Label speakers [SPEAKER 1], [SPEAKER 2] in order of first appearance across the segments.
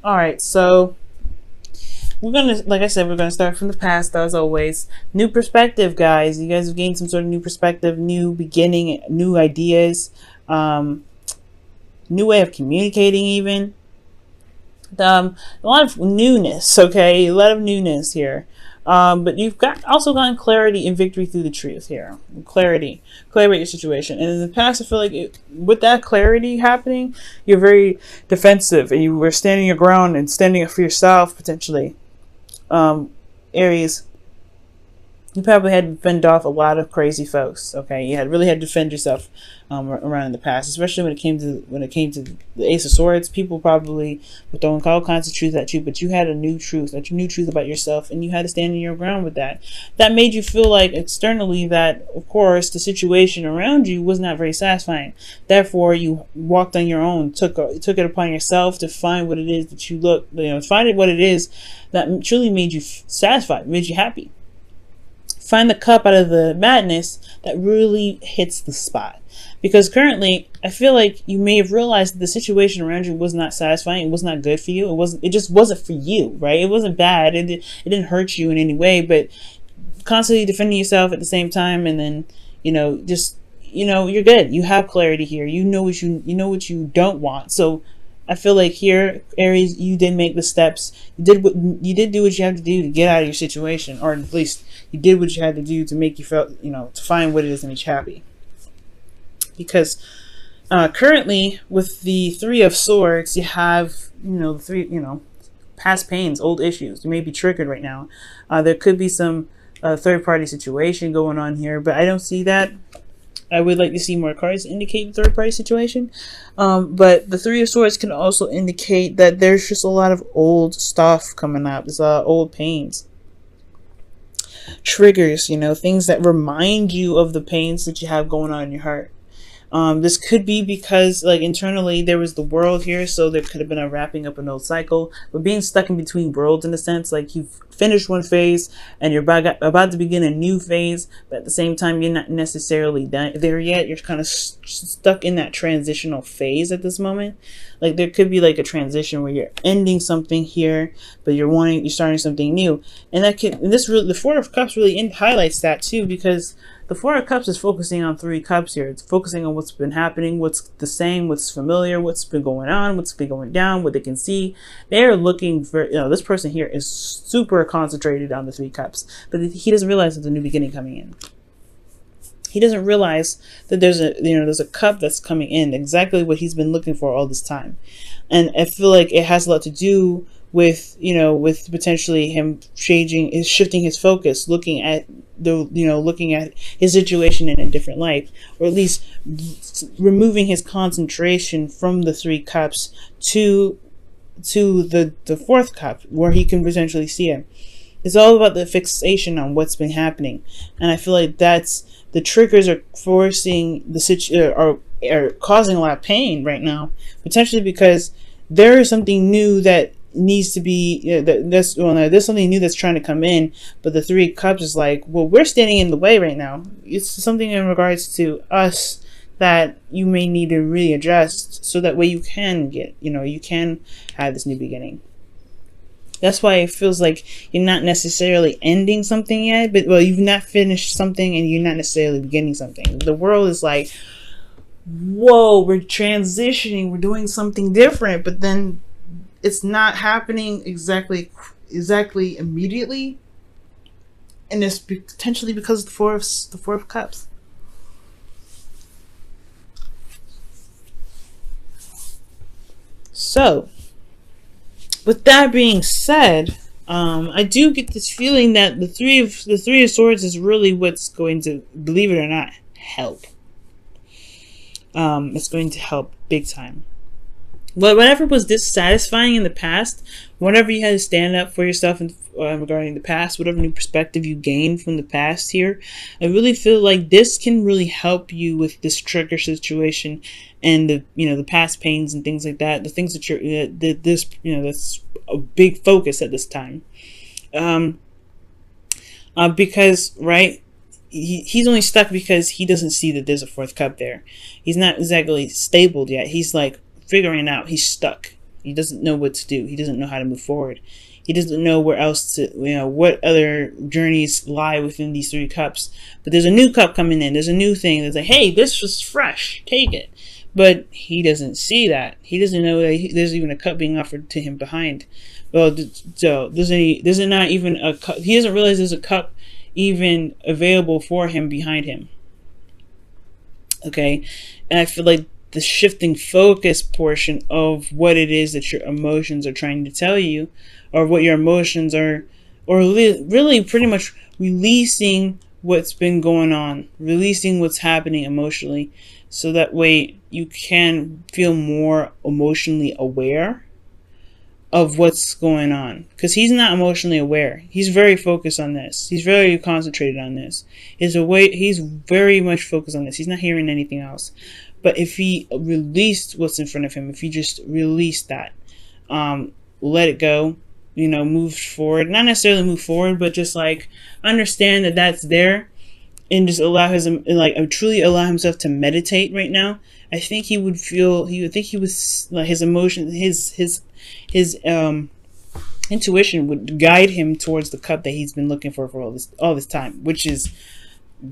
[SPEAKER 1] All right, so we're gonna, like I said, we're gonna start from the past as always. New perspective, guys. You guys have gained some sort of new perspective, new beginning, new ideas, um, new way of communicating, even. A lot of newness. Okay, a lot of newness here. But you've got also gotten clarity and victory through the truth here. Clarity about your situation. And in the past, I feel like with that clarity happening, you're very defensive and you were standing your ground and standing up for yourself potentially. Aries, you probably had to fend off a lot of crazy folks. Okay, you really had to defend yourself around in the past, especially when it came to the Ace of Swords. People probably were throwing all kinds of truth at you, but you had a new truth, about yourself, and you had to stand in your ground with that. That made you feel like externally that, of course, the situation around you was not very satisfying. Therefore, you walked on your own, took it upon yourself to find what it is that find what it is that truly made you satisfied, made you happy. Find the cup out of the madness that really hits the spot. Because currently, I feel like you may have realized that the situation around you was not satisfying. It was not good for you. It just wasn't for you, right? It wasn't bad. It didn't hurt you in any way, but constantly defending yourself at the same time, and then, you're good. You have clarity here. You know what you don't want. So I feel like here, Aries, you did make the steps. You did do what you have to do to get out of your situation, or at least you did what you had to do to make you feel, to find what it is that makes you happy. Because currently, with the Three of Swords, you have, past pains, old issues. You may be triggered right now. There could be some third-party situation going on here, but I don't see that. I would like to see more cards indicate the third-party situation. But the Three of Swords can also indicate that there's just a lot of old stuff coming up. There's old pains. Triggers, things that remind you of the pains that you have going on in your heart. This could be because, like, internally there was the world here, so there could have been a wrapping up an old cycle. But being stuck in between worlds, in a sense, like you've finished one phase and you're about to begin a new phase, but at the same time you're not necessarily done there yet. You're kind of stuck in that transitional phase at this moment. Like there could be like a transition where you're ending something here, but you're starting something new, and the Four of Cups really highlights that too, because the Four of Cups is focusing on Three Cups here. It's focusing on what's been happening, what's the same, what's familiar, what's been going on, what's been going down, what they can see. They're looking for, this person here is super concentrated on the Three Cups, but he doesn't realize there's a new beginning coming in. He doesn't realize that there's a cup that's coming in, exactly what he's been looking for all this time. And I feel like it has a lot to do with potentially him shifting his focus, looking at his situation in a different light, or at least removing his concentration from the Three Cups to the fourth cup, where he can potentially see it. It's all about the fixation on what's been happening, and I feel like that's the triggers are forcing are causing a lot of pain right now, potentially because there is something new that needs to be there's something new that's trying to come in, but the Three Cups is like, well, we're standing in the way right now. It's something in regards to us that you may need to really adjust, so that way you can get, you can have this new beginning. That's why it feels like you're not necessarily ending something yet, but you've not finished something and you're not necessarily beginning something. The world is like, whoa, we're transitioning, we're doing something different, but then it's not happening exactly immediately, and it's potentially because of the Four of Cups. So, with that being said, I do get this feeling that the Three of Swords is really what's going to, believe it or not, help. It's going to help big time. Whatever was dissatisfying in the past, whenever you had to stand up for yourself regarding the past, whatever new perspective you gained from the past here, I really feel like this can really help you with this trigger situation and the past pains and things like that. The things that that's a big focus at this time, because right. He's only stuck because he doesn't see that there's a fourth cup there. He's not exactly stable yet. He's like figuring it out. He's stuck. He doesn't know what to do. He doesn't know how to move forward. He doesn't know where else to, what other journeys lie within these 3 cups. But there's a new cup coming in. There's a new thing that's like, hey, this was fresh. Take it. But he doesn't see that. He doesn't know that there's even a cup being offered to him behind. Well, so there's not even a cup. He doesn't realize there's a cup even available for him behind him. Okay, and I feel like the shifting focus portion of what it is that your emotions are trying to tell you, or what your emotions are, or really pretty much releasing what's been going on, releasing what's happening emotionally, so that way you can feel more emotionally aware of what's going on. Because he's not emotionally aware. He's very focused on this. He's very concentrated on this. He's very much focused on this. He's not hearing anything else. But if he released what's in front of him, if he just released that, let it go, move forward. Not necessarily move forward, but just like understand that that's there, and just truly allow himself to meditate right now. I think he would like his emotion, his intuition would guide him towards the cup that he's been looking for all this time, which is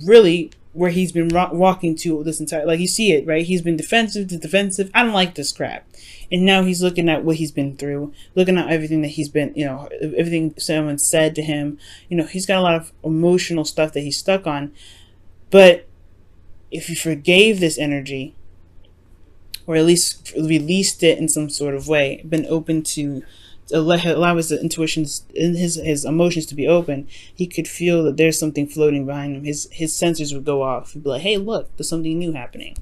[SPEAKER 1] really where he's been walking to this entire, like, you see it, right? He's been defensive to defensive. I don't like this crap. And now he's looking at what he's been through, looking at everything that he's been, everything someone said to him. He's got a lot of emotional stuff that he's stuck on. But if you forgave this energy, or at least released it in some sort of way, been open to allow his intuitions and his emotions to be open, he could feel that there's something floating behind him. His sensors would go off. He'd be like, hey, look, there's something new happening.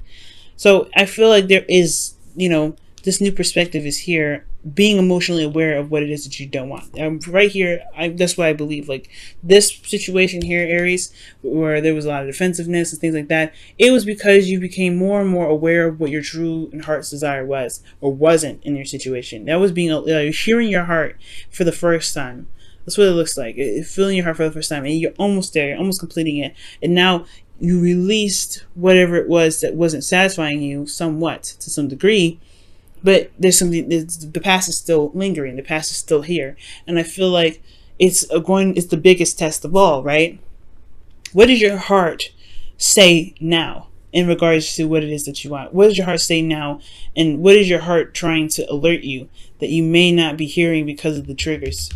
[SPEAKER 1] So I feel like there is, this new perspective is here, being emotionally aware of what it is that you don't want. Right here, that's why I believe, like, this situation here, Aries, where there was a lot of defensiveness and things like that, it was because you became more and more aware of what your true and heart's desire was, or wasn't, in your situation. That was being hearing your heart for the first time. That's what it looks like. Feeling your heart for the first time, and you're almost there. You're almost completing it, and now you released whatever it was that wasn't satisfying you, somewhat, to some degree. But there's something. The past is still lingering. The past is still here, and I feel like it's the biggest test of all, right? What does your heart say now in regards to what it is that you want? What does your heart say now, and what is your heart trying to alert you that you may not be hearing because of the triggers?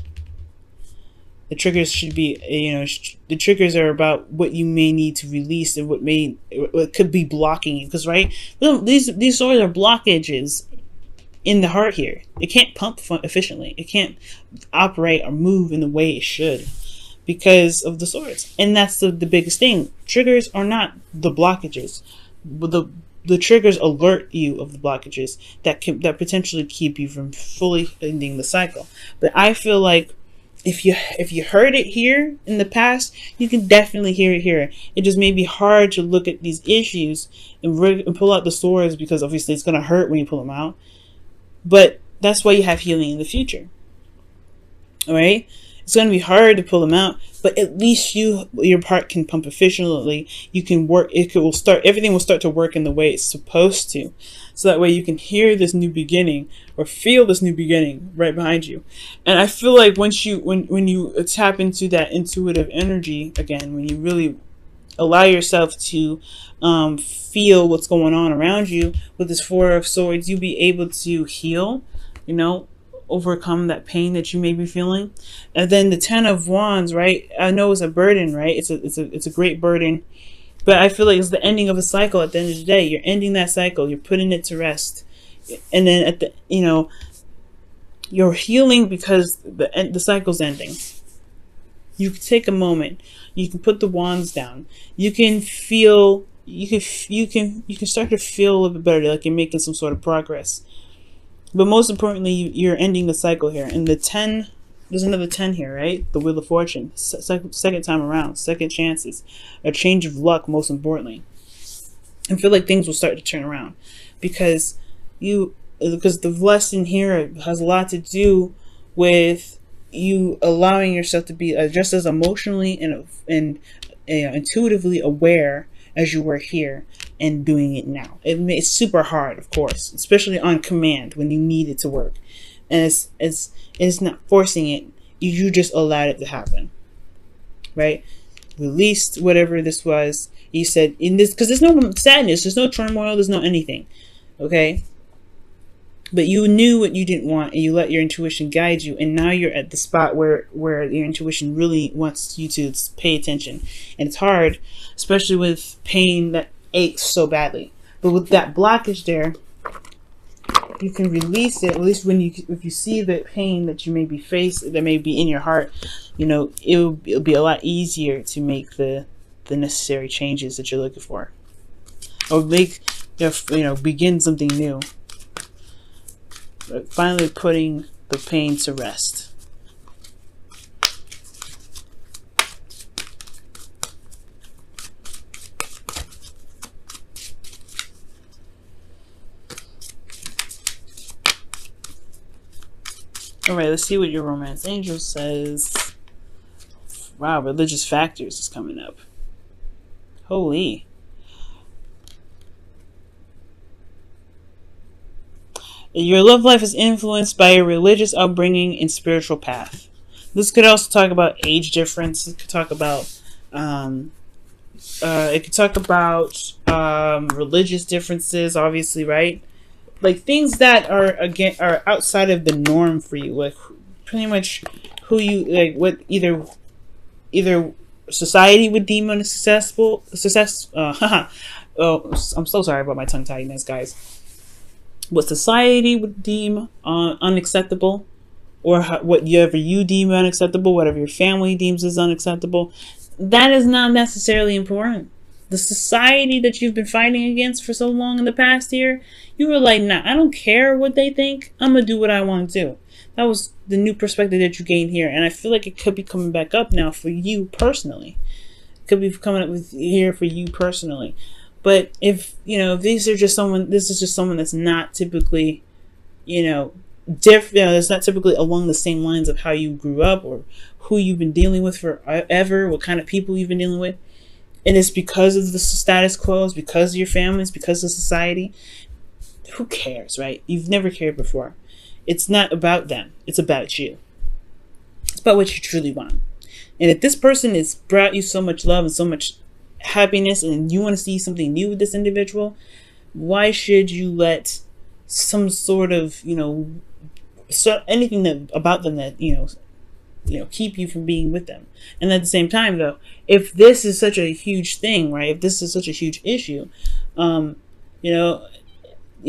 [SPEAKER 1] The triggers should be, the triggers are about what you may need to release and what could be blocking you. Because, right, these swords are blockages in the heart here. It can't pump efficiently. It can't operate or move in the way it should because of the swords. And that's the biggest thing. Triggers are not the blockages. The triggers alert you of the blockages that potentially keep you from fully ending the cycle. But I feel like if you heard it here in the past, you can definitely hear it here. It just may be hard to look at these issues and pull out the swords, because obviously it's going to hurt when you pull them out. But that's why you have healing in the future. All right? It's going to be hard to pull them out, but at least your part can pump efficiently. You can work. Everything will start to work in the way it's supposed to. So that way you can hear this new beginning or feel this new beginning right behind you. And I feel like when you tap into that intuitive energy again, when you really allow yourself to feel what's going on around you with this Four of Swords, you'll be able to heal, overcome that pain that you may be feeling. And then the Ten of Wands, right? I know it's a burden, right? It's a great burden, but I feel like it's the ending of a cycle. At the end of the day, you're ending that cycle. You're putting it to rest, and then at the you're healing because the cycle's ending. You can take a moment. You can put the wands down. You can feel. You can start to feel a little bit better, like you're making some sort of progress. But most importantly, you're ending the cycle here. And the 10, there's another 10 here, right? The Wheel of Fortune, second time around, second chances, a change of luck. Most importantly, I feel like things will start to turn around because the lesson here has a lot to do with you allowing yourself to be just as emotionally and intuitively aware as you were here, and doing it now. It's super hard, of course, especially on command when you need it to work. And it's not forcing it. You just allowed it to happen, right? Released whatever this was. You said in this, because there's no sadness, there's no turmoil, there's no anything, okay? But you knew what you didn't want, and you let your intuition guide you. And now you're at the spot where your intuition really wants you to pay attention. And it's hard, especially with pain that aches so badly. But with that blockage there, you can release it. At least if you see the pain that you may be faced, that may be in your heart, it'll be a lot easier to make the necessary changes that you're looking for, or begin something new. Finally putting the pain to rest. Alright, let's see what your romance angel says. Wow, religious factors is coming up. Holy. Your love life is influenced by your religious upbringing and spiritual path. This could also talk about age difference. It could talk about religious differences, obviously, right? Like things that are outside of the norm for you, like pretty much who you like, what either society would deem unsuccessful. Oh, I'm so sorry about my tongue tidiness, guys. What society would deem unacceptable, or whatever you deem unacceptable, whatever your family deems as unacceptable, that is not necessarily important. The society that you've been fighting against for so long in the past year, you were like, nah, I don't care what they think. I'm going to do what I want to do. That was the new perspective that you gained here. And I feel like it could be coming back up now for you personally. It could be coming up with here for you personally. But if this is just someone that's not typically, that's not typically along the same lines of how you grew up or who you've been dealing with forever, what kind of people you've been dealing with. And it's because of the status quo, it's because of your family, it's because of society. Who cares, right? You've never cared before. It's not about them. It's about you. It's about what you truly want. And if this person has brought you so much love and so much happiness, and you want to see something new with this individual, why should you let some sort of anything about them that keep you from being with them? And at the same time, though, if this is such a huge thing, right, if this is such a huge issue, you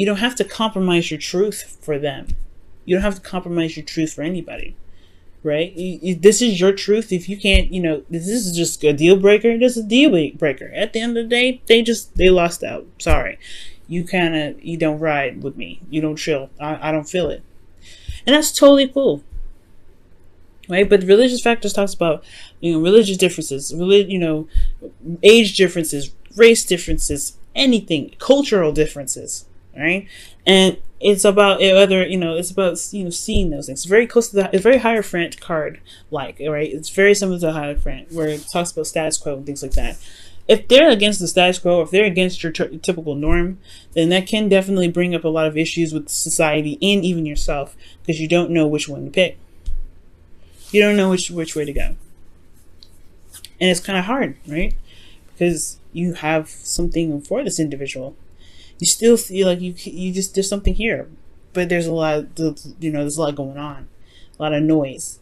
[SPEAKER 1] don't have to compromise your truth for them. You don't have to compromise your truth for anybody. Right? This is your truth. If you can't, this is just a deal breaker. This is a deal breaker. At the end of the day, they lost out. Sorry. You don't ride with me. You don't chill. I don't feel it. And that's totally cool. Right? But religious factors talks about, religious differences, age differences, race differences, anything, cultural differences. Right? And it's about seeing those things. It's very close to it's very Hierophant card right? It's very similar to Hierophant, where it talks about status quo and things like that. If they're against the status quo, or if they're against your typical norm, then that can definitely bring up a lot of issues with society and even yourself, because you don't know which one to pick. You don't know which way to go. And it's kind of hard, right? Because you have something for this individual. You still feel like there's something here, but there's a lot, there's a lot going on, a lot of noise.